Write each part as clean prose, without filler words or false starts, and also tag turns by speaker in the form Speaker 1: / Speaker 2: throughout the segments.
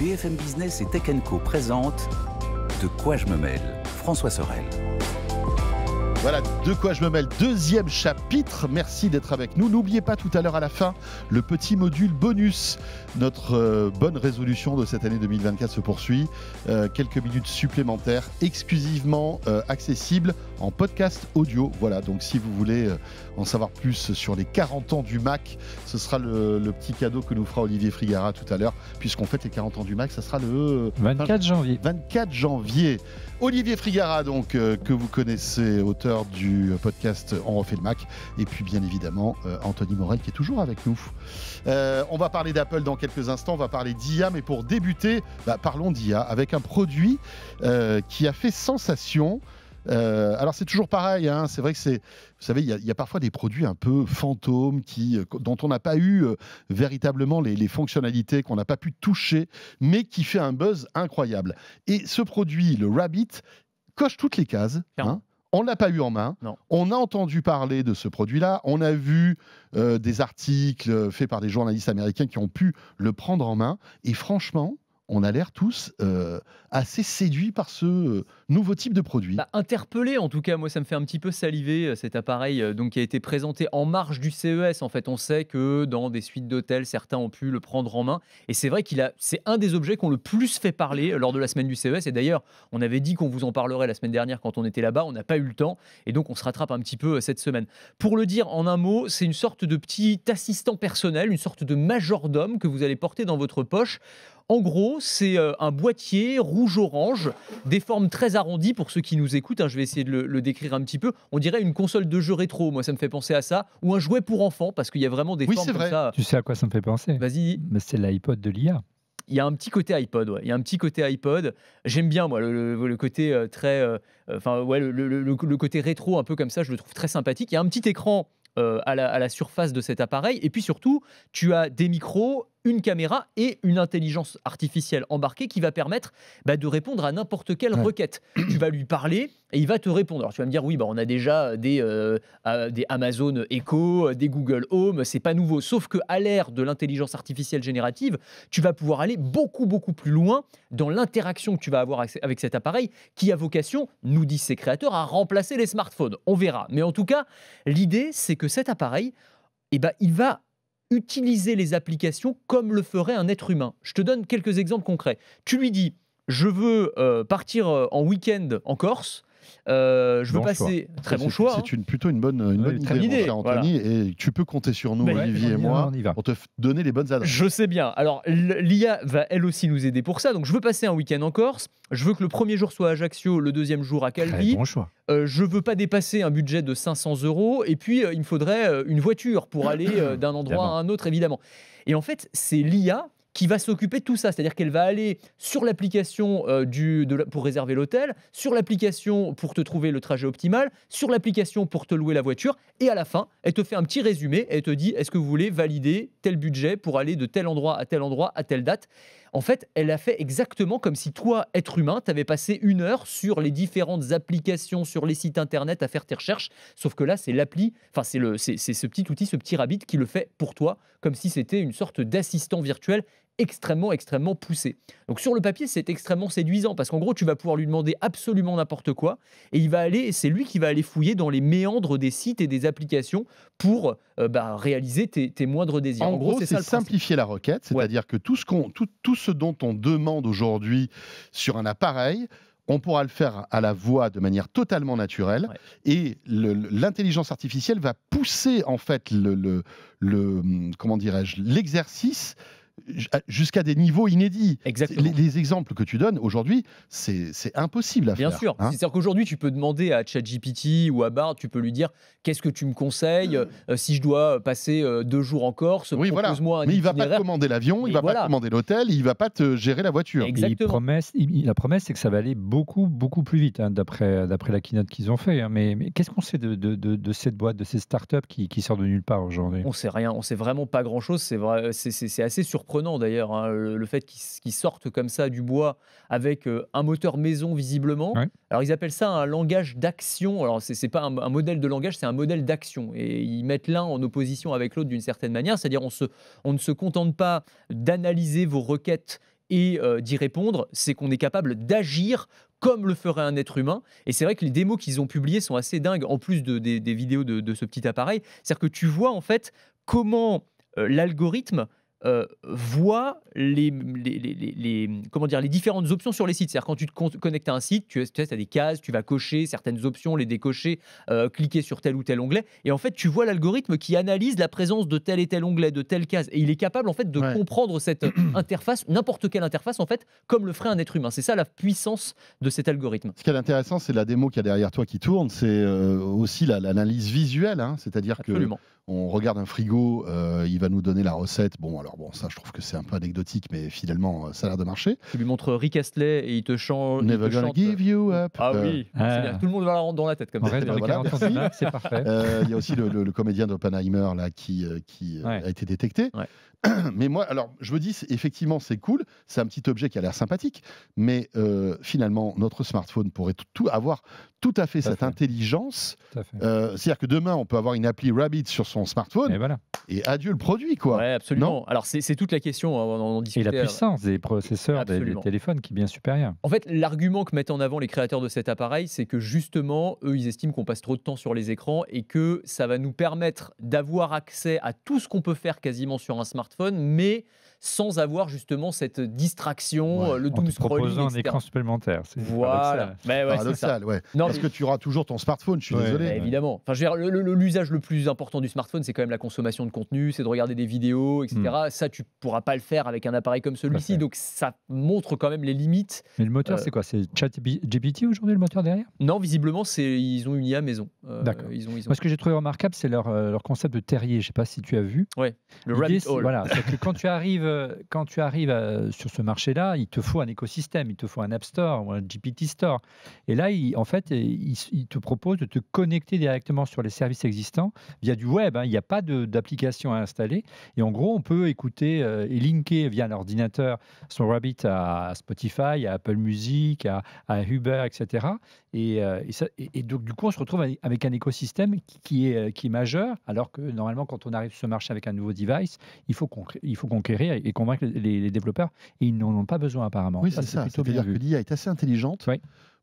Speaker 1: BFM Business et Tech & Co présente De quoi je me mêle, François Sorel.
Speaker 2: Voilà, de quoi je me mêle, deuxième chapitre. Merci d'être avec nous. N'oubliez pas tout à l'heure à la fin, le petit module bonus. Notre bonne résolution de cette année 2024 se poursuit. Quelques minutes supplémentaires, exclusivement accessibles en podcast audio. Voilà, donc si vous voulez en savoir plus sur les 40 ans du Mac, ce sera le petit cadeau que nous fera Olivier Frigara tout à l'heure, puisqu'on fête les 40 ans du Mac, ça sera le
Speaker 3: 24 janvier.
Speaker 2: 24 janvier. Olivier Frigara, donc, que vous connaissez, auteur du podcast On refait le Mac, et puis bien évidemment Anthony Morel qui est toujours avec nous. On va parler d'Apple dans quelques instants, on va parler d'IA, mais pour débuter, parlons d'IA avec un produit qui a fait sensation. Alors c'est toujours pareil, hein, c'est vrai que vous savez, il y a parfois des produits un peu fantômes dont on n'a pas eu véritablement les fonctionnalités, qu'on n'a pas pu toucher, mais qui fait un buzz incroyable. Et ce produit, le Rabbit, coche toutes les cases. Hein. On ne l'a pas eu en main. Non. On a entendu parler de ce produit-là. On a vu des articles faits par des journalistes américains qui ont pu le prendre en main. Et franchement, on a l'air tous assez séduits par ce nouveau type de produit.
Speaker 4: Interpellé, en tout cas, moi ça me fait un petit peu saliver cet appareil donc, qui a été présenté en marge du CES. En fait, on sait que dans des suites d'hôtels, certains ont pu le prendre en main. Et c'est vrai c'est un des objets qui ont le plus fait parler lors de la semaine du CES. Et d'ailleurs, on avait dit qu'on vous en parlerait la semaine dernière quand on était là-bas. On n'a pas eu le temps. Et donc, on se rattrape un petit peu cette semaine. Pour le dire en un mot, c'est une sorte de petit assistant personnel, une sorte de majordome que vous allez porter dans votre poche. En gros, c'est un boîtier rouge-orange, des formes très arrondies pour ceux qui nous écoutent. Hein, je vais essayer de le décrire un petit peu. On dirait une console de jeu rétro, moi ça me fait penser à ça, ou un jouet pour enfants, parce qu'il y a vraiment des formes comme ça.
Speaker 3: Tu sais à quoi ça me fait penser ?
Speaker 4: Vas-y.
Speaker 3: C'est l'iPod de l'IA.
Speaker 4: Il y a un petit côté iPod, ouais. Il y a un petit côté iPod. J'aime bien, moi, le côté très... le côté rétro, un peu comme ça, je le trouve très sympathique. Il y a un petit écran à la surface de cet appareil. Et puis surtout, tu as des micros, une caméra et une intelligence artificielle embarquée qui va permettre de répondre à n'importe quelle requête. Tu vas lui parler et il va te répondre. Alors tu vas me dire, oui, on a déjà des Amazon Echo, des Google Home, c'est pas nouveau. Sauf qu'à l'ère de l'intelligence artificielle générative, tu vas pouvoir aller beaucoup, beaucoup plus loin dans l'interaction que tu vas avoir avec cet appareil qui a vocation, nous disent ses créateurs, à remplacer les smartphones. On verra. Mais en tout cas, l'idée, c'est que cet appareil, il va utiliser les applications comme le ferait un être humain. Je te donne quelques exemples concrets. Tu lui dis, je veux partir en week-end en Corse. Je veux passer... Très bon choix.
Speaker 2: C'est plutôt une bonne idée, mon cher Anthony. Voilà. Et tu peux compter sur nous, Olivier et moi, pour te donner les bonnes adresses.
Speaker 4: Je sais bien. Alors, l'IA va elle aussi nous aider pour ça. Donc, je veux passer un week-end en Corse. Je veux que le premier jour soit à Ajaccio, le deuxième jour à Calvi.
Speaker 3: Très bon choix.
Speaker 4: Je veux pas dépasser un budget de 500 €. Et puis, il me faudrait une voiture pour aller d'un endroit à un autre, évidemment. Et en fait, c'est l'IA qui va s'occuper de tout ça. C'est-à-dire qu'elle va aller sur l'application pour réserver l'hôtel, sur l'application pour te trouver le trajet optimal, sur l'application pour te louer la voiture, et à la fin, elle te fait un petit résumé, et elle te dit, est-ce que vous voulez valider tel budget pour aller de tel endroit, à telle date ? En fait, elle a fait exactement comme si toi, être humain, tu avais passé 1 heure sur les différentes applications, sur les sites internet à faire tes recherches. Sauf que là, c'est ce petit outil, ce petit Rabbit qui le fait pour toi, comme si c'était une sorte d'assistant virtuel extrêmement, extrêmement poussé. Donc sur le papier, c'est extrêmement séduisant parce qu'en gros, tu vas pouvoir lui demander absolument n'importe quoi et c'est lui qui va aller fouiller dans les méandres des sites et des applications pour réaliser tes moindres désirs.
Speaker 2: En gros, c'est simplifier la requête, c'est-à-dire que tout ce dont on demande aujourd'hui sur un appareil, on pourra le faire à la voix de manière totalement naturelle et l'intelligence artificielle va pousser en fait l'exercice jusqu'à des niveaux inédits.
Speaker 4: Exactement.
Speaker 2: Les exemples que tu donnes aujourd'hui, c'est impossible à faire.
Speaker 4: Bien sûr. C'est-à-dire qu'aujourd'hui, tu peux demander à ChatGPT ou à Bard, tu peux lui dire qu'est-ce que tu me conseilles si je dois passer 2 jours en Corse, propose-moi un itinéraire.
Speaker 2: Mais il ne va pas te commander l'avion, il ne va pas te commander l'hôtel, il ne va pas te gérer la voiture.
Speaker 3: Exactement. La promesse, c'est que ça va aller beaucoup, beaucoup plus vite, d'après la keynote qu'ils ont fait. Mais qu'est-ce qu'on sait de cette boîte, de ces startups qui sortent de nulle part aujourd'hui ?
Speaker 4: On ne sait rien, on ne sait vraiment pas grand-chose. C'est assez surprenant d'ailleurs, hein, le fait qu'ils sortent comme ça du bois avec un moteur maison visiblement. Ouais. Alors ils appellent ça un langage d'action. Alors c'est pas un modèle de langage, c'est un modèle d'action. Et ils mettent l'un en opposition avec l'autre d'une certaine manière. C'est-à-dire on ne se contente pas d'analyser vos requêtes et d'y répondre, c'est qu'on est capable d'agir comme le ferait un être humain. Et c'est vrai que les démos qu'ils ont publiées sont assez dingues, en plus des vidéos de ce petit appareil. C'est-à-dire que tu vois en fait comment l'algorithme voit comment dire, les différentes options sur les sites. C'est-à-dire quand tu te connectes à un site, tu as des cases, tu vas cocher certaines options, les décocher, cliquer sur tel ou tel onglet. Et en fait, tu vois l'algorithme qui analyse la présence de tel et tel onglet, de telle case. Et il est capable en fait de comprendre cette interface, n'importe quelle interface en fait, comme le ferait un être humain. C'est ça la puissance de cet algorithme.
Speaker 2: Ce qui est intéressant, c'est la démo qu'il y a derrière toi qui tourne. C'est aussi l'analyse visuelle. Hein. C'est-à-dire que on regarde un frigo, il va nous donner la recette. Bon, ça, je trouve que c'est un peu anecdotique, mais finalement, ça a l'air de marcher.
Speaker 4: Tu lui montres Rick Astley et il te chante.
Speaker 2: Never gonna give you up.
Speaker 4: Ah oui, c'est bien. Tout le monde va la rendre dans la tête comme ça.
Speaker 3: C'est parfait.
Speaker 2: Il y a aussi le comédien d'Oppenheimer là, qui a été détecté.
Speaker 4: Ouais.
Speaker 2: Mais moi, alors, je me dis, effectivement, c'est cool. C'est un petit objet qui a l'air sympathique. Mais finalement, notre smartphone pourrait avoir tout à fait cette intelligence. C'est-à-dire que demain, on peut avoir une appli Rabbit sur son smartphone.
Speaker 3: Et voilà.
Speaker 2: Et adieu le produit, quoi.
Speaker 4: Ouais, absolument.
Speaker 2: Non,
Speaker 4: alors, c'est toute la question. On
Speaker 3: et la puissance des processeurs des téléphones qui est bien supérieure.
Speaker 4: En fait, l'argument que mettent en avant les créateurs de cet appareil, c'est que justement, eux, ils estiment qu'on passe trop de temps sur les écrans et que ça va nous permettre d'avoir accès à tout ce qu'on peut faire quasiment sur un smartphone, mais sans avoir justement cette distraction, le doom scrolling,
Speaker 3: proposant un écran supplémentaire.
Speaker 4: Voilà.
Speaker 2: Paradoxal, ouais. Parce que tu auras toujours ton smartphone, je suis désolé.
Speaker 4: Évidemment. Enfin, je veux dire, l'usage le plus important du smartphone, c'est quand même la consommation de contenu, c'est de regarder des vidéos, etc. Ça, tu pourras pas le faire avec un appareil comme celui-ci, donc ça montre quand même les limites.
Speaker 3: Mais le moteur, c'est quoi? C'est ChatGPT aujourd'hui, le moteur derrière?
Speaker 4: Non, visiblement, ils ont une IA maison.
Speaker 3: D'accord. Moi, ce que j'ai trouvé remarquable, c'est leur concept de terrier. Je sais pas si tu as vu.
Speaker 4: Ouais, le Rabbit Hole.
Speaker 3: Voilà, c'est que quand tu arrives sur ce marché-là, il te faut un écosystème, il te faut un App Store ou un GPT Store. Et là, il te propose de te connecter directement sur les services existants via du web. Il n'y a pas d'application à installer. Et en gros, on peut écouter et linker via l'ordinateur son Rabbit à Spotify, à Apple Music, à Uber, etc. Et donc, du coup, on se retrouve avec un écosystème qui est majeur, alors que normalement, quand on arrive sur ce marché avec un nouveau device, il faut conquérir et convaincre les développeurs, et ils n'en ont pas besoin apparemment.
Speaker 2: Oui, c'est ça. C'est-à-dire que l'IA est assez intelligente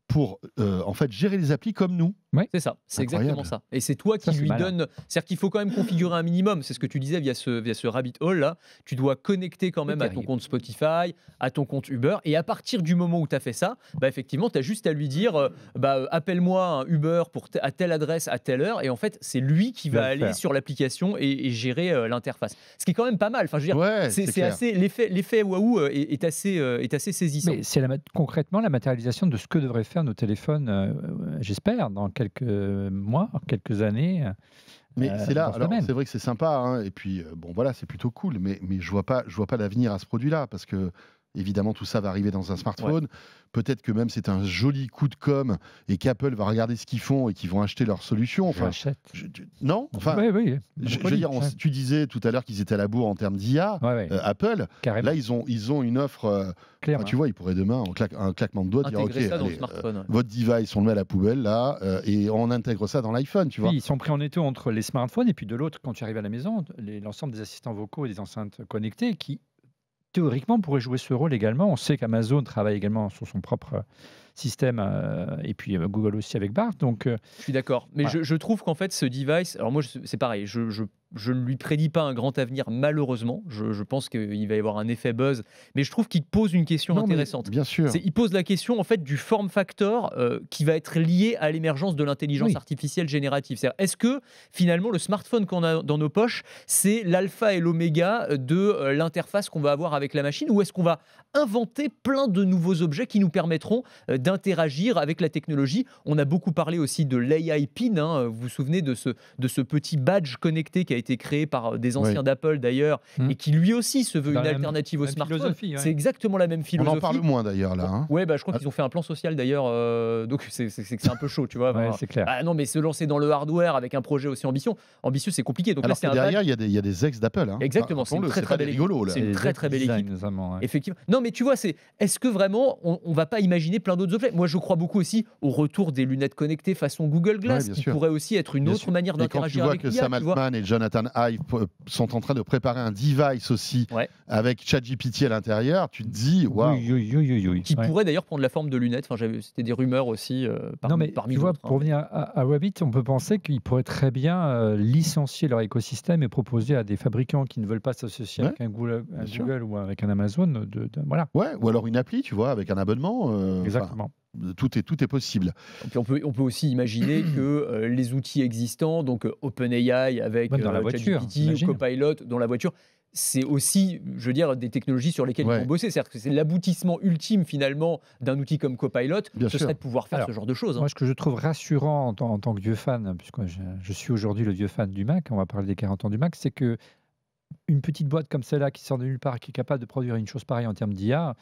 Speaker 2: pour en fait gérer les applis comme nous.
Speaker 4: C'est ça, c'est exactement ça. Et c'est toi qui lui donne. C'est-à-dire qu'il faut quand même configurer un minimum. C'est ce que tu disais via ce Rabbit Hole là. Tu dois connecter quand même à ton compte Spotify, à ton compte Uber. Et à partir du moment où tu as fait ça, effectivement, tu as juste à lui dire appelle-moi un Uber à telle adresse à telle heure. Et en fait, c'est lui qui va aller sur l'application et gérer l'interface. Ce qui est quand même pas mal. Enfin, je veux dire, c'est assez. L'effet waouh est assez saisissant.
Speaker 3: Mais c'est concrètement la matérialisation de ce que devraient faire nos téléphones, j'espère, dans quelques mois, quelques années.
Speaker 2: Mais c'est là, alors c'est vrai que c'est sympa, et puis voilà, c'est plutôt cool, mais je vois pas l'avenir à ce produit-là, parce que évidemment tout ça va arriver dans un smartphone. Peut-être que même c'est un joli coup de com et qu'Apple va regarder ce qu'ils font et qu'ils vont acheter leur solution. Enfin, non, enfin,
Speaker 3: oui.
Speaker 2: Je veux dire, tu disais tout à l'heure qu'ils étaient à la bourre en termes d'IA. Apple, carrément. Là ils ont une offre. Tu vois, ils pourraient demain, un claquement de doigts, dire OK, allez, votre device, on le met à la poubelle là, et on intègre ça dans l'iPhone, tu vois.
Speaker 3: Oui, ils sont pris en étau entre les smartphones et puis de l'autre, quand tu arrives à la maison, l'ensemble des assistants vocaux et des enceintes connectées qui théoriquement pourrait jouer ce rôle également. On sait qu'Amazon travaille également sur son propre système et puis Google aussi avec Bard. Donc,
Speaker 4: je suis d'accord. Mais je trouve qu'en fait, ce device, alors moi, c'est pareil, je ne lui prédis pas un grand avenir, malheureusement. Je pense qu'il va y avoir un effet buzz. Mais je trouve qu'il pose une question intéressante.
Speaker 2: Bien sûr.
Speaker 4: Il pose la question, en fait, du form factor qui va être lié à l'émergence de l'intelligence artificielle générative. C'est-à-dire, est-ce que, finalement, le smartphone qu'on a dans nos poches, c'est l'alpha et l'oméga de l'interface qu'on va avoir avec la machine, ou est-ce qu'on va inventer plein de nouveaux objets qui nous permettront d'interagir avec la technologie? On a beaucoup parlé aussi de l'AI Pin. Vous vous souvenez de ce petit badge connecté qui a été créé par des anciens d'Apple d'ailleurs, et qui lui aussi se veut une alternative au smartphone. C'est exactement la même philosophie.
Speaker 2: On en parle moins d'ailleurs là.
Speaker 4: Je crois qu'ils ont fait un plan social d'ailleurs, donc c'est un peu chaud, tu vois.
Speaker 3: C'est clair.
Speaker 4: Non, mais se lancer dans le hardware avec un projet aussi ambitieux, c'est compliqué. Donc
Speaker 2: alors
Speaker 4: là,
Speaker 2: derrière, il y a des ex d'Apple.
Speaker 4: Exactement, c'est une très très belle équipe. C'est une très très belle équipe.
Speaker 3: Notamment,
Speaker 4: effectivement. Non, mais tu vois, est-ce que vraiment on va pas imaginer plein d'autres d'autres objets. Moi, je crois beaucoup aussi au retour des lunettes connectées façon Google Glass,
Speaker 2: bien
Speaker 4: qui
Speaker 2: sûr.
Speaker 4: pourrait aussi être une autre manière
Speaker 2: Et quand tu
Speaker 4: d'interagir
Speaker 2: vois
Speaker 4: avec
Speaker 2: que
Speaker 4: l'IA.
Speaker 2: Sam Altman et Jonathan Ive sont en train de préparer un device aussi
Speaker 4: Ouais.
Speaker 2: avec ChatGPT à l'intérieur, tu te dis, waouh.
Speaker 4: Qui
Speaker 3: Ouais.
Speaker 4: pourrait d'ailleurs prendre la forme de lunettes. Enfin, c'était des rumeurs aussi
Speaker 3: Non, mais
Speaker 4: parmi
Speaker 3: tu vois,
Speaker 4: d'autres.
Speaker 3: pour revenir à Rabbit, on peut penser qu'ils pourraient très bien licencier leur écosystème et proposer à des fabricants qui ne veulent pas s'associer avec un Google,
Speaker 2: sûr.
Speaker 3: ou avec un Amazon voilà.
Speaker 2: Ouais, ou alors une appli, tu vois, avec un abonnement.
Speaker 3: Exactement.
Speaker 2: Tout est possible.
Speaker 4: Et puis on peut aussi imaginer que les outils existants, donc OpenAI avec
Speaker 3: Même dans la voiture,
Speaker 4: ChatGPT,
Speaker 3: imagine.
Speaker 4: Copilot dans la voiture, c'est aussi, je veux dire, des technologies sur lesquelles
Speaker 2: Ouais.
Speaker 4: ils vont bosser. C'est-à-dire que c'est l'aboutissement ultime finalement d'un outil comme Copilot,
Speaker 2: Bien
Speaker 4: ce
Speaker 2: sûr.
Speaker 4: serait de pouvoir faire
Speaker 3: Alors,
Speaker 4: ce genre de choses. hein.
Speaker 3: Moi, ce que je trouve rassurant en tant que vieux fan, puisque je suis aujourd'hui le vieux fan du Mac, on va parler des 40 ans du Mac, c'est que une petite boîte comme celle-là qui sort de nulle part, qui est capable de produire une chose pareille en termes d'IA,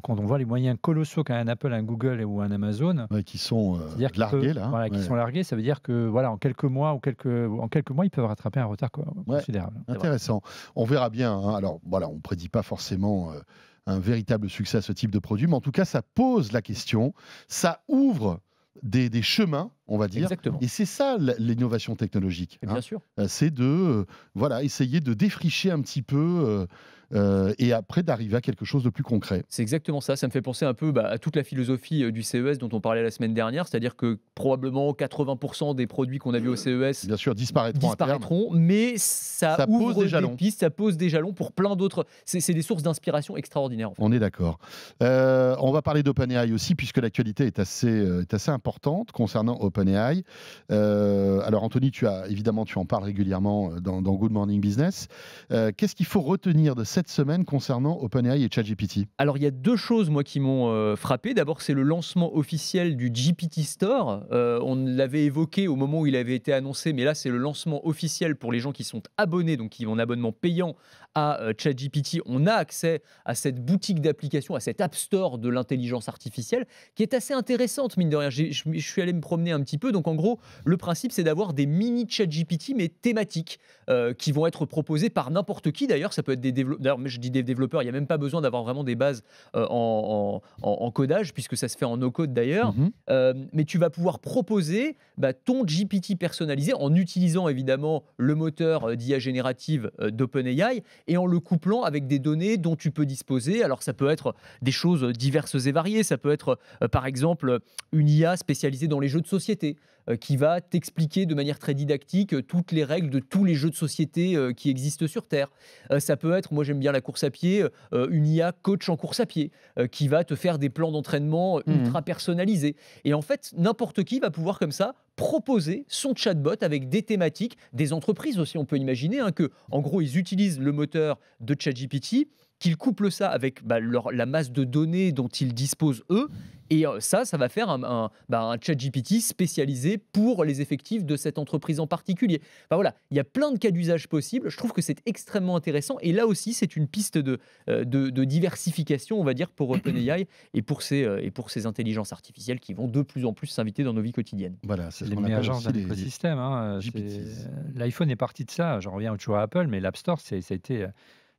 Speaker 3: quand on voit les moyens colossaux qu'a un Apple, un Google ou un Amazon,
Speaker 2: Ouais, qui sont
Speaker 3: c'est-à-dire qu'ils
Speaker 2: largués
Speaker 3: peuvent-
Speaker 2: là.
Speaker 3: voilà, qui
Speaker 2: Ouais.
Speaker 3: sont largués, ça veut dire que voilà, en quelques mois ils peuvent rattraper un retard considérable.
Speaker 2: Intéressant. On verra bien. hein. Alors voilà, on ne prédit pas forcément un véritable succès à ce type de produit, mais en tout cas, ça pose la question, ça ouvre des chemins, on va dire.
Speaker 4: Exactement.
Speaker 2: Et c'est ça l'innovation technologique.
Speaker 4: Et
Speaker 2: hein.
Speaker 4: bien sûr.
Speaker 2: C'est de voilà, essayer de défricher un petit peu et après d'arriver à quelque chose de plus concret.
Speaker 4: C'est exactement ça. Ça me fait penser un peu à toute la philosophie du CES dont on parlait la semaine dernière, c'est-à-dire que probablement 80% des produits qu'on a vus au CES
Speaker 2: Bien sûr, disparaîtront à terme.
Speaker 4: disparaîtront, mais ça
Speaker 2: Ça pose
Speaker 4: ouvre
Speaker 2: des jalons.
Speaker 4: pistes, ça pose des jalons pour plein d'autres. C'est des sources d'inspiration extraordinaires. En fait.
Speaker 2: On est d'accord. On va parler d'OpenAI aussi, puisque l'actualité est assez importante concernant OpenAI. Alors Anthony, tu en parles régulièrement dans Good Morning Business. Qu'est-ce qu'il faut retenir de cette semaine concernant OpenAI et ChatGPT?
Speaker 4: Alors il y a deux choses moi qui m'ont frappé. D'abord c'est le lancement officiel du GPT Store. On l'avait évoqué au moment où il avait été annoncé, mais là c'est le lancement officiel pour les gens qui sont abonnés, donc qui ont un abonnement payant à ChatGPT. On a accès à cette boutique d'applications, à cette App Store de l'intelligence artificielle, qui est assez intéressante mine de rien. Je suis allé me promener un petit peu. Donc en gros, le principe c'est d'avoir des mini ChatGPT mais thématiques qui vont être proposés par n'importe qui. D'ailleurs, ça peut être des développeurs. D'ailleurs, je dis des développeurs, il n'y a même pas besoin d'avoir vraiment des bases en codage, puisque ça se fait en no-code d'ailleurs. Mais tu vas pouvoir proposer ton GPT personnalisé en utilisant évidemment le moteur d'IA générative d'OpenAI et en le couplant avec des données dont tu peux disposer. Alors ça peut être des choses diverses et variées. Ça peut être par exemple une IA spécialisée dans les jeux de société qui va t'expliquer de manière très didactique toutes les règles de tous les jeux de société qui existent sur Terre. Ça peut être, moi j'aime bien la course à pied, une IA coach en course à pied qui va te faire des plans d'entraînement ultra personnalisés. Et en fait, n'importe qui va pouvoir comme ça proposer son chatbot avec des thématiques, des entreprises aussi, on peut imaginer que, en gros, ils utilisent le moteur de ChatGPT, qu'ils couplent ça avec la masse de données dont ils disposent eux, et ça va faire un ChatGPT spécialisé pour les effectifs de cette entreprise en particulier. Enfin, voilà, il y a plein de cas d'usage possibles. Je trouve que c'est extrêmement intéressant. Et là aussi, c'est une piste de diversification, on va dire, pour OpenAI et pour ces intelligences artificielles qui vont de plus en plus s'inviter dans nos vies quotidiennes.
Speaker 2: Voilà, c'est ce
Speaker 3: Les
Speaker 2: qu'on
Speaker 3: meilleurs
Speaker 2: appelle
Speaker 3: genres
Speaker 2: aussi
Speaker 3: d'un
Speaker 2: les
Speaker 3: écosystème.
Speaker 2: GPTs.
Speaker 3: L'iPhone est parti de ça. J'en reviens toujours à Apple, mais l'App Store, ça a été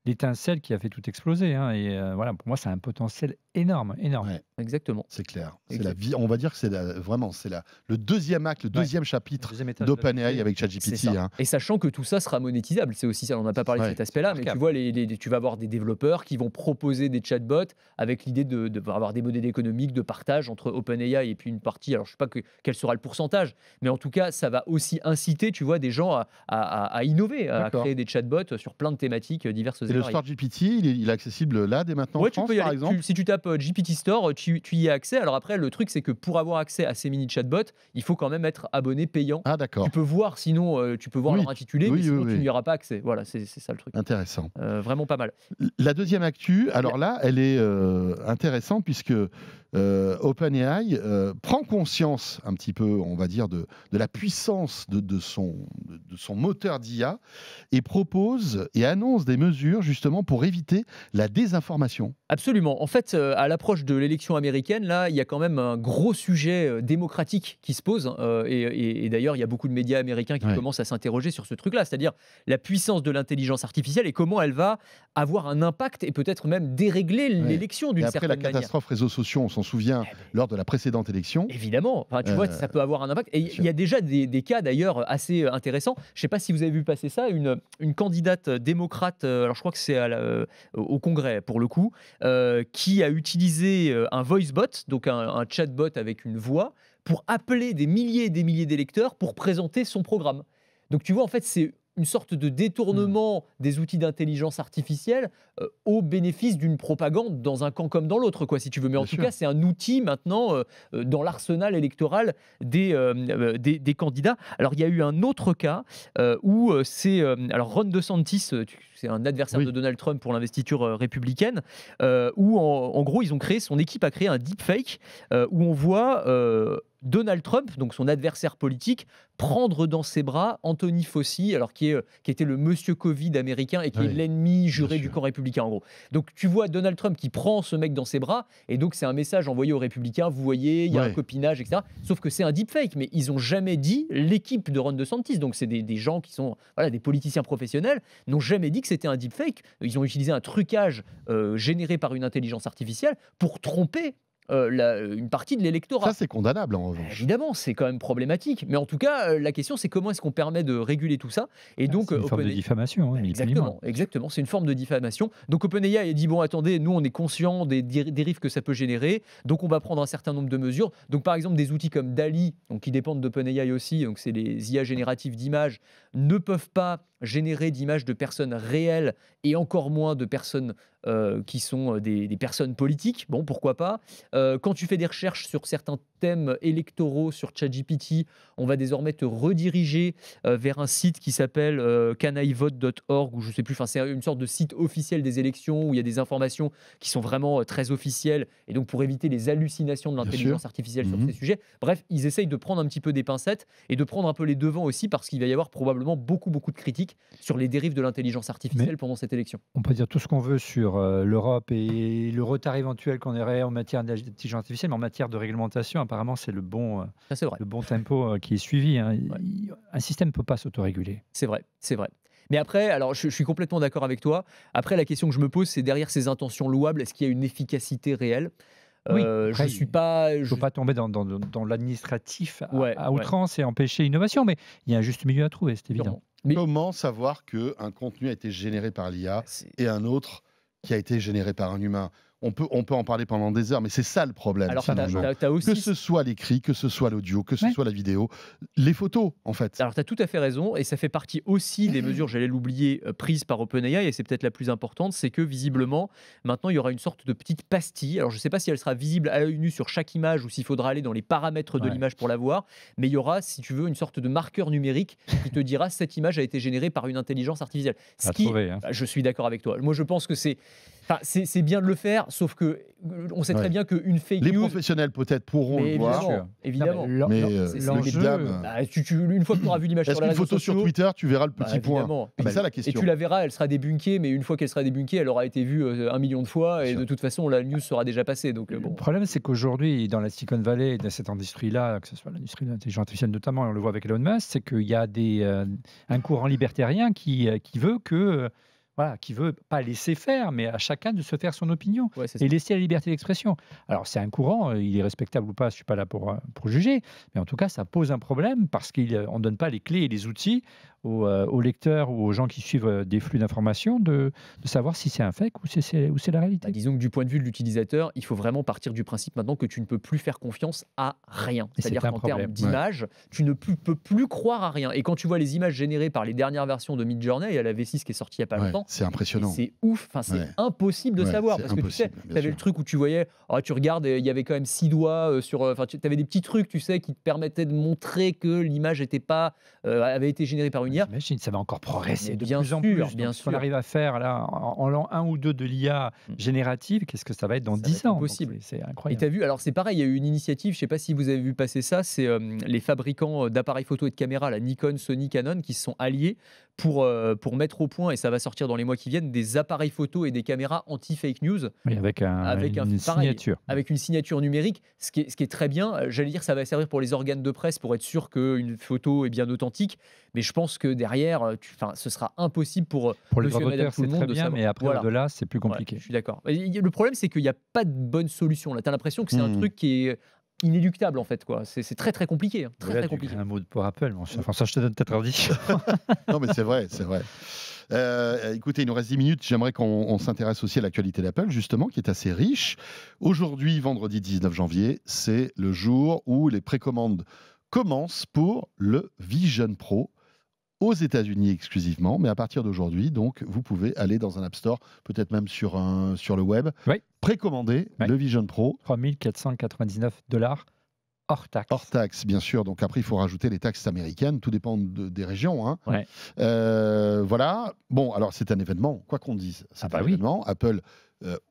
Speaker 3: l'étincelle qui a fait tout exploser. Et voilà, pour moi, c'est un potentiel énorme.
Speaker 2: Ouais.
Speaker 4: Exactement.
Speaker 2: C'est clair. C'est
Speaker 4: Exact.
Speaker 2: la vie. On va dire que c'est vraiment le deuxième acte, le deuxième chapitre
Speaker 3: Deuxième étage
Speaker 2: d'OpenAI avec
Speaker 4: C'est
Speaker 2: ChatGPT.
Speaker 4: ça.
Speaker 2: hein.
Speaker 4: Et sachant que tout ça sera monétisable, c'est aussi ça, on n'a pas parlé de
Speaker 2: Ouais.
Speaker 4: cet aspect-là, mais tu vois, tu vas avoir des développeurs qui vont proposer des chatbots avec l'idée d'avoir des modèles économiques de partage entre OpenAI et puis une partie, alors je ne sais pas quel sera le pourcentage, mais en tout cas, ça va aussi inciter, tu vois, des gens à innover, à
Speaker 2: D'accord.
Speaker 4: créer des chatbots sur plein de thématiques diverses et
Speaker 2: Et le
Speaker 4: variées.
Speaker 2: Store GPT, il est accessible là dès maintenant en
Speaker 4: Ouais, tu
Speaker 2: France,
Speaker 4: peux y
Speaker 2: par
Speaker 4: aller.
Speaker 2: exemple.
Speaker 4: Si tu tapes GPT Store, tu y as accès. Alors après, le truc, c'est que pour avoir accès à ces mini chatbots, il faut quand même être abonné payant.
Speaker 2: Ah d'accord.
Speaker 4: Tu peux voir, sinon, tu peux voir
Speaker 2: Oui.
Speaker 4: leur intitulé,
Speaker 2: Oui,
Speaker 4: mais sinon,
Speaker 2: oui,
Speaker 4: tu
Speaker 2: oui.
Speaker 4: n'y auras pas accès. Voilà, c'est ça le truc.
Speaker 2: Intéressant.
Speaker 4: Vraiment pas mal.
Speaker 2: La deuxième actu, alors là, elle est intéressante puisque OpenAI prend conscience un petit peu, on va dire, de la puissance de son moteur d'IA et propose et annonce des mesures justement pour éviter la désinformation.
Speaker 4: Absolument. En fait, à l'approche de l'élection américaine, là, il y a quand même un gros sujet démocratique qui se pose. Et d'ailleurs, il y a beaucoup de médias américains qui commencent à s'interroger sur ce truc-là, c'est-à-dire la puissance de l'intelligence artificielle et comment elle va avoir un impact et peut-être même dérégler l'élection d'une
Speaker 2: Et après
Speaker 4: certaine
Speaker 2: la
Speaker 4: manière.
Speaker 2: catastrophe réseaux sociaux, on s'en s'en souvient lors de la précédente élection.
Speaker 4: Évidemment, enfin, tu vois, ça peut avoir un impact. Et il y a déjà des cas d'ailleurs assez intéressants. Je ne sais pas si vous avez vu passer ça, une candidate démocrate, alors je crois que c'est au Congrès pour le coup, qui a utilisé un voice bot, donc un chatbot avec une voix, pour appeler des milliers et des milliers d'électeurs pour présenter son programme. Donc tu vois, en fait, c'est une sorte de détournement des outils d'intelligence artificielle au bénéfice d'une propagande dans un camp comme dans l'autre, quoi, si tu veux. Mais en tout cas, c'est un outil maintenant dans l'arsenal électoral des candidats. Alors, il y a eu un autre cas où c'est... alors, Ron DeSantis, c'est un adversaire de Donald Trump pour l'investiture républicaine, où en gros, son équipe a créé un deepfake où on voit... Donald Trump, donc son adversaire politique, prendre dans ses bras Anthony Fauci, alors qui était le monsieur Covid américain et qui est l'ennemi juré du camp républicain en gros. Donc tu vois Donald Trump qui prend ce mec dans ses bras et donc c'est un message envoyé aux républicains, vous voyez, il y a un copinage, etc. Sauf que c'est un deepfake, mais ils n'ont jamais dit, l'équipe de Ron DeSantis, donc c'est des gens qui sont des politiciens professionnels, n'ont jamais dit que c'était un deepfake. Ils ont utilisé un trucage généré par une intelligence artificielle pour tromper une partie de l'électorat.
Speaker 2: Ça, c'est condamnable en revanche.
Speaker 4: Évidemment, c'est quand même problématique. Mais en tout cas, la question, c'est comment est-ce qu'on permet de réguler tout ça. Et donc,
Speaker 3: c'est une forme de diffamation.
Speaker 4: Exactement, c'est une forme de diffamation. Donc OpenAI a dit, bon, attendez, nous, on est conscient des dérives que ça peut générer. Donc, on va prendre un certain nombre de mesures. Donc, par exemple, des outils comme DALL-E, donc, qui dépendent d'OpenAI aussi, donc c'est les IA génératives d'images, ne peuvent pas générer d'images de personnes réelles et encore moins de personnes qui sont des personnes politiques. Bon, pourquoi pas. Quand tu fais des recherches sur certains thèmes électoraux sur ChatGPT, on va désormais te rediriger vers un site qui s'appelle canivote.org, ou je sais plus, enfin, c'est une sorte de site officiel des élections où il y a des informations qui sont vraiment très officielles, et donc pour éviter les hallucinations de l'intelligence artificielle sur ces sujets. Bref, ils essayent de prendre un petit peu des pincettes et de prendre un peu les devants aussi, parce qu'il va y avoir probablement beaucoup de critiques sur les dérives de l'intelligence artificielle pendant cette élection.
Speaker 3: On peut dire tout ce qu'on veut sur l'Europe et le retard éventuel qu'on aurait en matière d'intelligence artificielle, mais en matière de réglementation, apparemment, c'est le bon tempo qui est suivi. Un système ne peut pas s'autoréguler.
Speaker 4: C'est vrai. Mais après, alors je suis complètement d'accord avec toi. Après, la question que je me pose, c'est derrière ces intentions louables, est-ce qu'il y a une efficacité réelle ?
Speaker 3: Après,
Speaker 4: je suis pas.
Speaker 3: Il ne faut pas tomber dans l'administratif à outrance et empêcher l'innovation, mais il y a un juste milieu à trouver, c'est évident.
Speaker 2: Mais comment savoir qu'un contenu a été généré par l'IA et un autre qui a été généré par un humain ? On peut en parler pendant des heures, mais c'est ça le problème.
Speaker 4: Alors, t'as aussi...
Speaker 2: Que ce soit l'écrit, que ce soit l'audio, que ce soit la vidéo, les photos, en fait.
Speaker 4: Alors, tu as tout à fait raison, et ça fait partie aussi des mesures, j'allais l'oublier, prises par OpenAI, et c'est peut-être la plus importante, c'est que visiblement, maintenant, il y aura une sorte de petite pastille. Alors, je ne sais pas si elle sera visible à l'œil nu sur chaque image ou s'il faudra aller dans les paramètres de l'image pour la voir, mais il y aura, si tu veux, une sorte de marqueur numérique qui te dira cette image a été générée par une intelligence artificielle. Je suis d'accord avec toi. Moi, je pense que c'est bien de le faire, sauf que on sait très bien qu'une fake news...
Speaker 2: Les professionnels peut-être pourront le voir.
Speaker 4: Évidemment.
Speaker 2: Mais
Speaker 4: une fois que tu auras vu l'image sur les réseaux sociaux...
Speaker 2: Est-ce qu'une photo sur Twitter, tu verras le petit point? C'est ça la question.
Speaker 4: Et tu la verras, elle sera débunkée, mais une fois qu'elle sera débunkée, elle aura été vue 1 million de fois, et de toute façon, la news sera déjà passée. Donc,
Speaker 3: Le problème, c'est qu'aujourd'hui, dans la Silicon Valley, dans cette industrie-là, que ce soit l'industrie de l'intelligence artificielle notamment, et on le voit avec Elon Musk, c'est qu'il y a un courant libertarien qui veut que... qui veut pas laisser faire, mais à chacun de se faire son opinion et laisser la liberté d'expression. Alors c'est un courant, il est respectable ou pas, je suis pas là pour juger, mais en tout cas ça pose un problème parce qu'on ne donne pas les clés et les outils aux lecteurs ou aux gens qui suivent des flux d'informations de savoir si c'est un fake ou c'est la réalité.
Speaker 4: Disons que du point de vue de l'utilisateur, il faut vraiment partir du principe maintenant que tu ne peux plus faire confiance à rien. C'est-à-dire qu'en termes d'image, tu ne peux plus croire à rien. Et quand tu vois les images générées par les dernières versions de Midjourney, il y a la V6 qui est sortie il n'y a pas longtemps,
Speaker 2: c'est impressionnant.
Speaker 4: C'est ouf, c'est impossible de savoir. Parce que tu sais, tu avais le truc où tu voyais, tu regardes, il y avait quand même 6 doigts sur... tu avais des petits trucs, tu sais, qui te permettaient de montrer que l'image avait été générée par une IA.
Speaker 3: J'imagine, ça va encore progresser de plus en
Speaker 4: plus.
Speaker 3: Bien sûr. Ce qu'on arrive à faire là, en l'an 1 ou 2 de l'IA générative, qu'est-ce que ça va être dans 10 ans?
Speaker 4: Possible.
Speaker 3: C'est incroyable.
Speaker 4: Et tu as vu, alors c'est pareil, il y a eu une initiative, je ne sais pas si vous avez vu passer ça, c'est les fabricants d'appareils photo et de caméras, la Nikon, Sony, Canon, qui se sont alliés pour mettre au point, et ça va sortir dans les mois qui viennent, des appareils photo et des caméras anti-fake news.
Speaker 3: Oui, avec une signature.
Speaker 4: Avec une signature numérique, ce qui est très bien. J'allais dire, ça va servir pour les organes de presse pour être sûr qu'une photo est bien authentique. Mais je pense que derrière, ce sera impossible pour
Speaker 3: les
Speaker 4: monsieur et madame
Speaker 3: drivers,
Speaker 4: tout le
Speaker 3: c'est
Speaker 4: monde
Speaker 3: très
Speaker 4: de
Speaker 3: bien,
Speaker 4: savoir.
Speaker 3: mais après,
Speaker 4: Voilà.
Speaker 3: au-delà, c'est plus
Speaker 4: Ouais,
Speaker 3: compliqué.
Speaker 4: je suis d'accord. Le problème, c'est qu'il n'y a pas de bonne solution. Là, tu as l'impression que c'est un truc qui est inéluctable, en fait, quoi. C'est très, très compliqué. Hein. Très,
Speaker 3: Là,
Speaker 4: très
Speaker 3: tu
Speaker 4: compliqué.
Speaker 3: crées un mot pour Apple. Bon, enfin, ça, je te donne peut-être avis.
Speaker 2: Non, mais c'est vrai, c'est vrai. Écoutez, il nous reste 10 minutes. J'aimerais qu'on s'intéresse aussi à l'actualité d'Apple, justement, qui est assez riche. Aujourd'hui, vendredi 19 janvier, c'est le jour où les précommandes commencent pour le Vision Pro aux États-Unis exclusivement, mais à partir d'aujourd'hui, donc, vous pouvez aller dans un App Store, peut-être même sur le web,
Speaker 3: Oui.
Speaker 2: précommander le Vision Pro.
Speaker 3: 3 499 $ hors taxe.
Speaker 2: Hors taxe, bien sûr. Donc après, il faut rajouter les taxes américaines. Tout dépend des régions. Hein.
Speaker 3: Ouais.
Speaker 2: Voilà. Bon, alors c'est un événement, quoi qu'on dise. C'est un
Speaker 3: oui.
Speaker 2: événement. Apple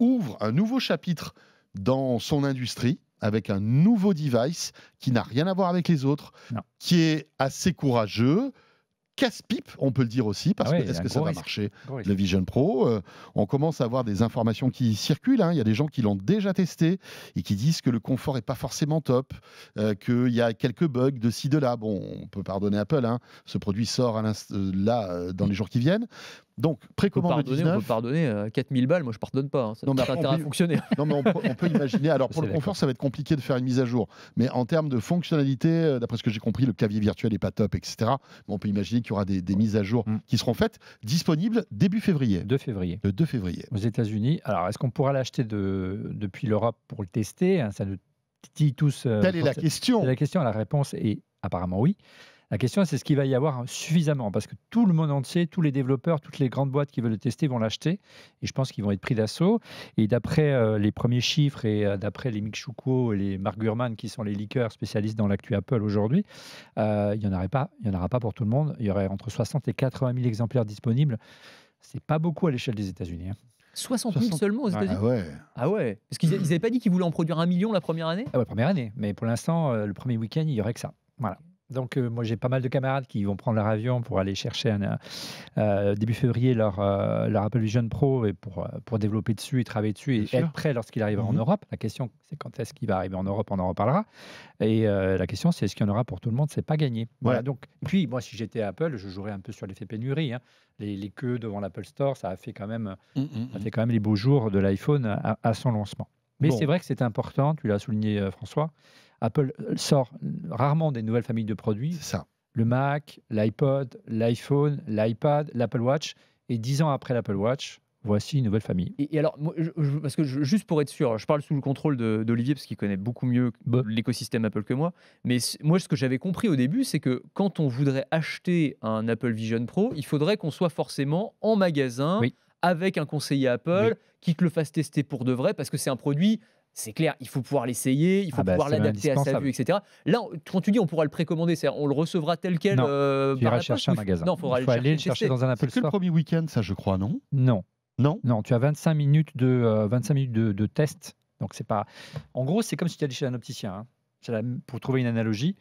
Speaker 2: ouvre un nouveau chapitre dans son industrie avec un nouveau device qui n'a rien à voir avec les autres,
Speaker 3: Non.
Speaker 2: qui est assez courageux, casse-pipe, on peut le dire aussi, parce
Speaker 3: Ah ouais,
Speaker 2: que est-ce
Speaker 3: un
Speaker 2: que ça
Speaker 3: gros
Speaker 2: va
Speaker 3: risque.
Speaker 2: marcher,
Speaker 3: Gros risque.
Speaker 2: le Vision Pro? On commence à avoir des informations qui circulent. Hein. Il y a des gens qui l'ont déjà testé et qui disent que le confort n'est pas forcément top, qu'il y a quelques bugs de ci, de là. Bon, on peut pardonner Apple. Hein. Ce produit sort dans les jours qui viennent. Donc, précommande le 19.
Speaker 4: On peut pardonner 4000 balles. Moi, je pardonne pas. Hein. Ça
Speaker 2: Non, mais
Speaker 4: a
Speaker 2: après,
Speaker 4: intérêt à fonctionner.
Speaker 2: Non, mais on peut imaginer. Alors, pour
Speaker 3: C'est
Speaker 2: le confort,
Speaker 3: d'accord.
Speaker 2: ça va être compliqué de faire une mise à jour. Mais en termes de fonctionnalité, d'après ce que j'ai compris, le clavier virtuel n'est pas top, etc. Mais on peut imaginer qu'il y aura des mises à jour qui seront faites, disponibles début février.
Speaker 3: 2 février.
Speaker 2: Le 2 février.
Speaker 3: Aux États-Unis. Alors, est-ce qu'on pourra l'acheter depuis l'Europe pour le tester? Ça nous titille tous.
Speaker 2: Telle est la question.
Speaker 3: C'est la question. La réponse est apparemment oui. La question, c'est ce qu'il va y avoir suffisamment, parce que tout le monde entier, tous les développeurs, toutes les grandes boîtes qui veulent le tester vont l'acheter, et je pense qu'ils vont être pris d'assaut. Et d'après les premiers chiffres, et d'après les Mick Schuko et les Mark Gurman, qui sont les leakers spécialistes dans l'actu Apple aujourd'hui, il n'y en aura pas pour tout le monde. Il y aurait entre 60 et 80 000 exemplaires disponibles. C'est pas beaucoup à l'échelle des États-Unis. Hein.
Speaker 4: 60 000 seulement aux États-Unis.
Speaker 2: Ah ouais.
Speaker 4: Ah ouais. Parce qu'ils n'avaient pas dit qu'ils voulaient en produire 1 million la première année.
Speaker 3: Ah ouais, première année, mais pour l'instant, le premier week-end, il y aurait que ça. Voilà. Donc, moi, j'ai pas mal de camarades qui vont prendre leur avion pour aller chercher début février leur Apple Vision Pro et pour développer dessus et travailler dessus et être prêt lorsqu'il arrivera en Europe. La question, c'est quand est-ce qu'il va arriver en Europe, on en reparlera. Et la question, c'est est-ce qu'il y en aura pour tout le monde? C'est pas gagné. Voilà, donc, puis, moi, si j'étais Apple, je jouerais un peu sur l'effet pénurie. Hein. Les queues devant l'Apple Store, ça a fait quand même les beaux jours de l'iPhone à son lancement. Mais c'est vrai que c'est important, tu l'as souligné, François. Apple sort rarement des nouvelles familles de produits.
Speaker 2: C'est ça.
Speaker 3: Le Mac, l'iPod, l'iPhone, l'iPad, l'Apple Watch. Et 10 ans après l'Apple Watch, voici une nouvelle famille.
Speaker 4: Et alors, moi, juste pour être sûr, je parle sous le contrôle d'Olivier parce qu'il connaît beaucoup mieux l'écosystème Apple que moi. Mais moi, ce que j'avais compris au début, c'est que quand on voudrait acheter un Apple Vision Pro, il faudrait qu'on soit forcément en magasin avec un conseiller Apple qui te le fasse tester pour de vrai parce que c'est un produit. C'est clair, il faut pouvoir l'essayer, il faut pouvoir l'adapter à sa vue, etc. Là, quand tu dis on pourra le précommander, c'est-à-dire on le recevra tel quel.
Speaker 3: Non, tu
Speaker 4: par
Speaker 3: iras
Speaker 4: la
Speaker 3: chercher un
Speaker 4: poste,
Speaker 3: magasin.
Speaker 4: Non, il faudra
Speaker 3: aller le chercher dans un Apple
Speaker 2: C'est que le
Speaker 3: Store.
Speaker 2: premier week-end, ça, je crois, non?
Speaker 3: Non.
Speaker 2: Non.
Speaker 3: Non, tu as 25 minutes de test. Donc, c'est pas. En gros, c'est comme si tu allais chez un opticien. Hein. Pour trouver une analogie,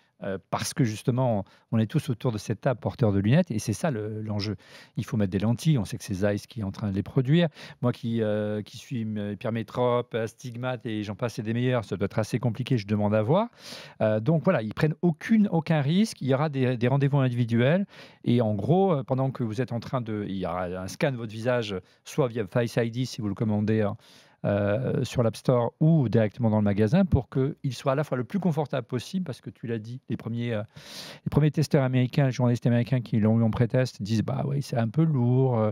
Speaker 3: parce que justement, on est tous autour de cette table porteurs de lunettes, et c'est ça l'enjeu. Il faut mettre des lentilles, on sait que c'est Zeiss qui est en train de les produire. Moi qui suis hypermétrope, astigmate, et j'en passe, c'est des meilleurs, ça doit être assez compliqué, je demande à voir. Donc voilà, ils prennent aucun risque, il y aura des rendez-vous individuels, et en gros, pendant que vous êtes en train il y aura un scan de votre visage, soit via Face ID si vous le commandez, sur l'App Store ou directement dans le magasin pour qu'il soit à la fois le plus confortable possible, parce que tu l'as dit, les premiers testeurs américains, les journalistes américains qui l'ont eu en pré-test disent bah oui, c'est un peu lourd.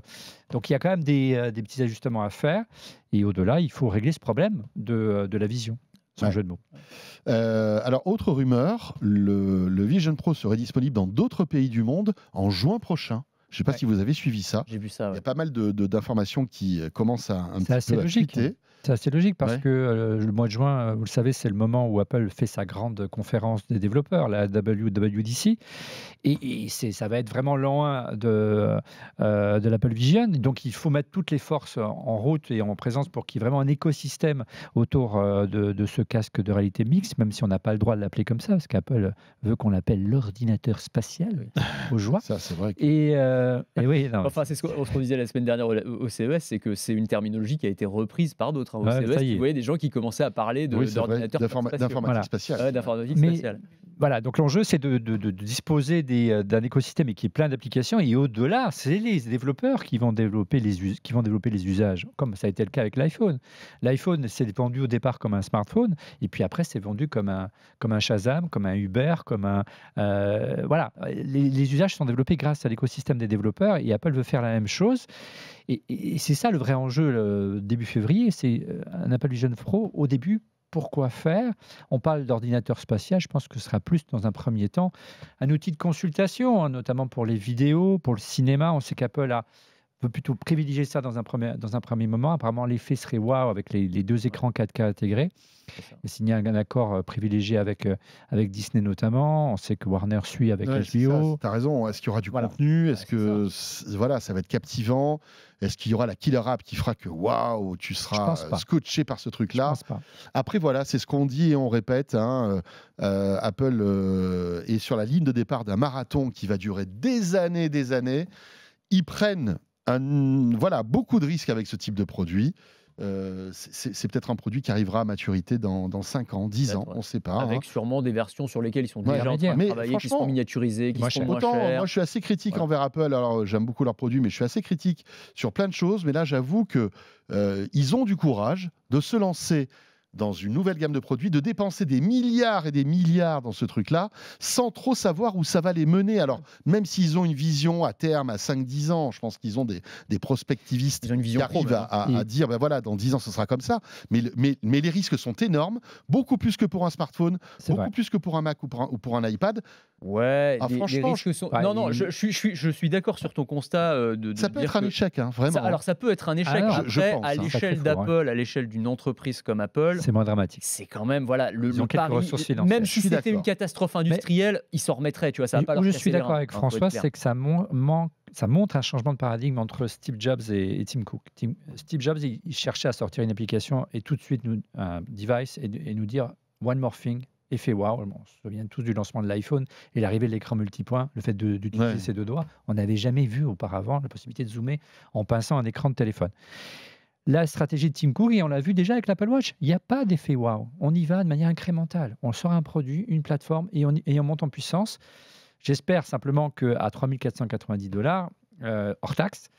Speaker 3: Donc il y a quand même des petits ajustements à faire, et au-delà, il faut régler ce problème de la vision. Sans jeu de mots.
Speaker 2: Alors, autre rumeur, le Vision Pro serait disponible dans d'autres pays du monde en juin prochain. Je ne sais pas si vous avez suivi ça.
Speaker 4: J'ai vu ça.
Speaker 2: Il y a pas mal d'informations qui commencent un petit peu à fuiter.
Speaker 3: C'est assez logique parce que le mois de juin, vous le savez, c'est le moment où Apple fait sa grande conférence des développeurs, la WWDC. Et ça va être vraiment l'an 1 de l'Apple Vision. Donc, il faut mettre toutes les forces en route et en présence pour qu'il y ait vraiment un écosystème autour de ce casque de réalité mixte, même si on n'a pas le droit de l'appeler comme ça, parce qu'Apple veut qu'on l'appelle l'ordinateur spatial, aux joies.
Speaker 2: Ça, c'est vrai.
Speaker 3: Et oui, non,
Speaker 4: enfin, c'est ce qu'on disait la semaine dernière au CES, c'est que c'est une terminologie qui a été reprise par d'autres. Au CES, tu voyais des gens qui commençaient à parler d'ordinateur
Speaker 2: d'informatique spatiale.
Speaker 4: d'informatique
Speaker 3: mais
Speaker 4: spatiale.
Speaker 3: Voilà, donc l'enjeu, c'est de disposer d'un écosystème et qui est plein d'applications. Et au-delà, c'est les développeurs qui vont développer les usages, comme ça a été le cas avec l'iPhone. L'iPhone, c'est vendu au départ comme un smartphone, et puis après, c'est vendu comme un Shazam, comme un Uber, comme un... voilà, les usages sont développés grâce à l'écosystème des développeurs, et Apple veut faire la même chose. Et c'est ça le vrai enjeu, début février, c'est un Apple Vision Pro au début. Pourquoi faire? On parle d'ordinateur spatial, je pense que ce sera plus dans un premier temps un outil de consultation, hein, notamment pour les vidéos, pour le cinéma. On sait qu'Apple veut plutôt privilégier ça dans un premier moment. Apparemment, l'effet serait waouh avec les 2 écrans 4K intégrés. Il a signé un accord privilégié avec Disney notamment. On sait que Warner suit avec HBO.
Speaker 2: Tu as raison. Est-ce qu'il y aura du contenu? Est-ce que ça va être captivant? Est-ce qu'il y aura la killer app qui fera que waouh, tu seras scotché par ce truc-là? Après, voilà, c'est ce qu'on dit et on répète. Hein, Apple est sur la ligne de départ d'un marathon qui va durer des années. Ils prennent beaucoup de risques avec ce type de produit. C'est peut-être un produit qui arrivera à maturité dans 5 ans, 10 ans, on ne sait pas.
Speaker 4: Avec sûrement des versions sur lesquelles ils sont déjà en train de travailler, qui seront miniaturisées, qui seront moins chères.
Speaker 2: Moi, je suis assez critique envers Apple. Alors, j'aime beaucoup leurs produits, mais je suis assez critique sur plein de choses. Mais là, j'avoue qu'ils ont du courage de se lancer dans une nouvelle gamme de produits, de dépenser des milliards et des milliards dans ce truc-là, sans trop savoir où ça va les mener. Alors, même s'ils ont une vision à terme, à 5-10 ans, je pense qu'ils ont des prospectivistes qui arrivent à dire, dans 10 ans, ce sera comme ça. Mais les risques sont énormes, beaucoup plus que pour un smartphone, beaucoup plus que pour un Mac ou pour un iPad.
Speaker 4: Ouais,
Speaker 2: franchement,
Speaker 4: les risques sont... non, je suis d'accord sur ton constat.
Speaker 2: Ça peut être un échec, hein, vraiment.
Speaker 4: Alors, ça peut être un échec. Après, à l'échelle d'Apple, à l'échelle d'une entreprise comme Apple,
Speaker 3: c'est moins dramatique.
Speaker 4: C'est quand même, le
Speaker 3: pari,
Speaker 4: même si c'était une catastrophe industrielle, ils s'en remettraient, tu vois, ça va pas leur
Speaker 3: je suis d'accord avec François, c'est que ça montre un changement de paradigme entre Steve Jobs et Tim Cook. Steve Jobs, il cherchait à sortir une application et tout de suite un device et nous dire one more thing, effet wow. On se souvient tous du lancement de l'iPhone et l'arrivée de l'écran multipoint, le fait d'utiliser ses 2 doigts. On n'avait jamais vu auparavant la possibilité de zoomer en pinçant un écran de téléphone. La stratégie de Tim Cook, et on l'a vu déjà avec l'Apple Watch, il n'y a pas d'effet wow. On y va de manière incrémentale. On sort un produit, une plateforme et on monte en puissance. J'espère simplement qu'à $3 490 hors taxe,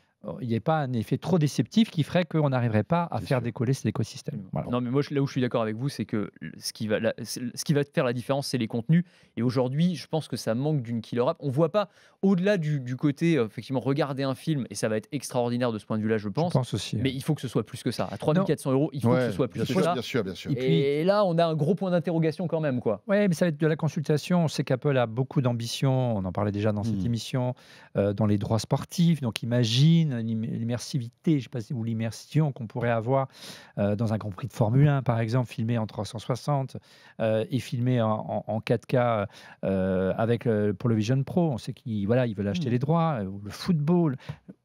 Speaker 3: il n'y ait pas un effet trop déceptif qui ferait qu'on n'arriverait pas à faire décoller cet écosystème. Voilà.
Speaker 4: Non, mais moi, là où je suis d'accord avec vous, c'est que ce qui va faire la différence, c'est les contenus. Et aujourd'hui, je pense que ça manque d'une killer app. On ne voit pas, au-delà du côté, effectivement, regarder un film, et ça va être extraordinaire de ce point de vue-là, je pense.
Speaker 3: Je pense aussi.
Speaker 4: Mais il faut que ce soit plus que ça. À €3 400, il faut que ce soit plus que ça.
Speaker 2: Bien sûr.
Speaker 4: Et là, on a un gros point d'interrogation quand même, quoi.
Speaker 3: Oui, mais ça va être de la consultation. On sait qu'Apple a beaucoup d'ambition. On en parlait déjà dans cette émission, dans les droits sportifs. Donc, imagine l'immersivité, je ne sais pas si ou l'immersion qu'on pourrait avoir dans un Grand Prix de Formule 1, par exemple, filmé en 360 et filmé en 4K pour le Vision Pro. On sait qu'ils veulent acheter les droits, le football.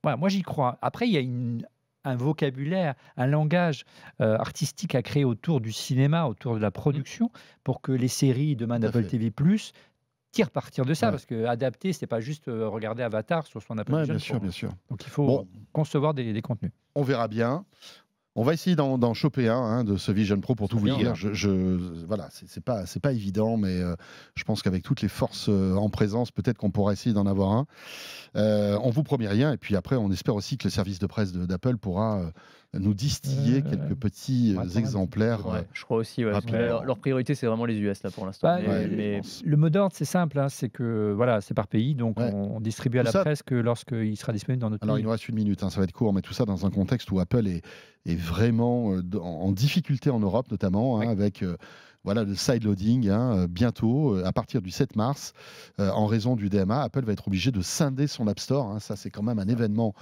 Speaker 3: Voilà, moi, j'y crois. Après, il y a un vocabulaire, un langage artistique à créer autour du cinéma, autour de la production, pour que les séries demain d'Apple TV+, tirent partir de ça, parce que adapter, c'est pas juste regarder Avatar sur son Apple Vision.
Speaker 2: Bien sûr.
Speaker 3: Donc il faut concevoir des contenus.
Speaker 2: On verra bien. On va essayer d'en choper un de ce Vision Pro pour tout vous dire. Voilà, c'est pas évident, mais je pense qu'avec toutes les forces en présence, peut-être qu'on pourra essayer d'en avoir un. On vous promet rien, et puis après, on espère aussi que le service de presse d'Apple pourra nous distiller quelques petits exemplaires.
Speaker 4: Je crois aussi. Leur priorité, c'est vraiment les US là pour l'instant.
Speaker 3: Le mot d'ordre, c'est simple, hein, c'est que c'est par pays, donc on distribue à la presse que lorsqu'il sera disponible dans notre pays.
Speaker 2: Alors il nous reste 1 minute, ça va être court, mais tout ça dans un contexte où Apple est vraiment en difficulté en Europe notamment, avec le sideloading bientôt, à partir du 7 mars, en raison du DMA, Apple va être obligé de scinder son App Store. Ça, c'est quand même un événement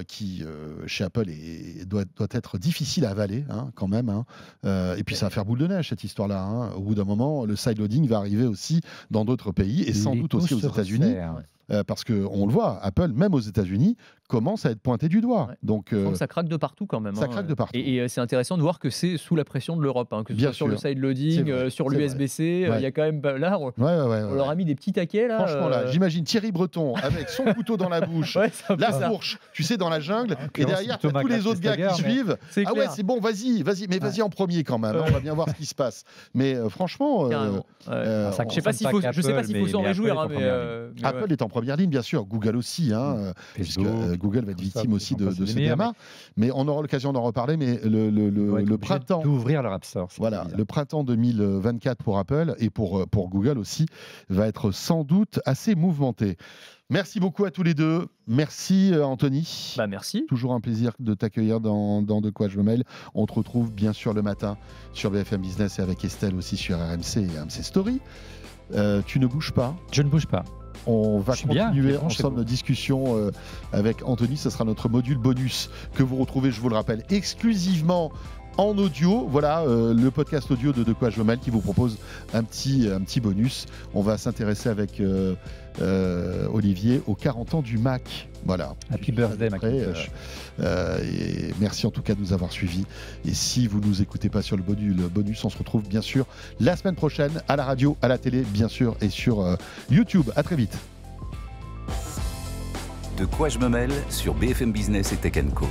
Speaker 2: qui, chez Apple, doit être difficile à avaler, quand même. Et puis, ça va faire boule de neige, cette histoire-là. Au bout d'un moment, le sideloading va arriver aussi dans d'autres pays, et sans doute aussi aux États-Unis. parce qu'on le voit, Apple, même aux États-Unis, commence à être pointé du doigt.
Speaker 4: Ouais.
Speaker 2: Donc,
Speaker 4: Ça craque de partout quand même.
Speaker 2: ça craque de partout.
Speaker 4: Et c'est intéressant de voir que c'est sous la pression de l'Europe, que ce
Speaker 2: Bien
Speaker 4: soit sur le
Speaker 2: sûr.
Speaker 4: side loading,
Speaker 2: C'est vrai,
Speaker 4: sur
Speaker 2: c'est
Speaker 4: l'USB-C.
Speaker 2: vrai.
Speaker 4: Il y a quand même là, on
Speaker 2: Ouais.
Speaker 4: leur a mis des petits taquets là.
Speaker 2: Franchement, là, j'imagine Thierry Breton avec son couteau dans la bouche,
Speaker 4: Ouais, c'est un peu
Speaker 2: la
Speaker 4: ça.
Speaker 2: fourche, tu sais, dans la jungle, et
Speaker 3: Clément,
Speaker 2: derrière,
Speaker 3: c'est
Speaker 2: t'as tous
Speaker 3: Thomas
Speaker 2: les autres gars qui
Speaker 3: Gattestager, mais-
Speaker 2: suivent.
Speaker 4: C'est
Speaker 2: Ah ouais,
Speaker 4: clair.
Speaker 2: c'est bon, vas-y, mais vas-y en premier quand même. On va bien voir ce qui se passe. Mais franchement,
Speaker 4: Carrément. Ouais.
Speaker 3: Ça
Speaker 4: Je sais pas s'il faut, je sais pas s'il faut s'en réjouir,
Speaker 3: Apple est en
Speaker 4: mais,
Speaker 3: première
Speaker 4: mais
Speaker 2: Apple
Speaker 4: ouais.
Speaker 2: est en première ligne, bien sûr. Google aussi, puisque
Speaker 3: Facebook,
Speaker 2: Google va être
Speaker 3: tout ça,
Speaker 2: victime aussi
Speaker 3: j'en passe
Speaker 2: de
Speaker 3: des
Speaker 2: ce
Speaker 3: meilleurs,
Speaker 2: DMA. Mais on aura l'occasion d'en reparler. Mais
Speaker 3: Ils vont être
Speaker 2: le
Speaker 3: obligés
Speaker 2: printemps,
Speaker 3: d'ouvrir leur App Store. c'est
Speaker 2: voilà,
Speaker 3: bizarre.
Speaker 2: le printemps 2024 pour Apple et pour Google aussi va être sans doute assez mouvementé. Merci beaucoup à tous les deux. Merci Anthony.
Speaker 4: Bah merci.
Speaker 2: Toujours un plaisir de t'accueillir dans De quoi je me mêle. On te retrouve bien sûr le matin sur BFM Business et avec Estelle aussi sur RMC et RMC Story. Tu ne bouges pas.
Speaker 3: Je ne bouge pas.
Speaker 2: On va
Speaker 3: Je suis bien,
Speaker 2: continuer
Speaker 3: c'est bon, chez
Speaker 2: ensemble
Speaker 3: vous.
Speaker 2: nos discussions avec Anthony. Ce sera notre module bonus que vous retrouvez, je vous le rappelle, exclusivement en audio. Voilà le podcast audio de quoi je me mêle qui vous propose un petit bonus. On va s'intéresser avec Olivier aux 40 ans du Mac. Voilà.
Speaker 3: Happy birthday, Macintosh.
Speaker 2: Et merci en tout cas de nous avoir suivis. Et si vous ne nous écoutez pas sur le bonus, on se retrouve bien sûr la semaine prochaine à la radio, à la télé, bien sûr, et sur YouTube. À très vite.
Speaker 1: De quoi je me mêle sur BFM Business et Tech & Co.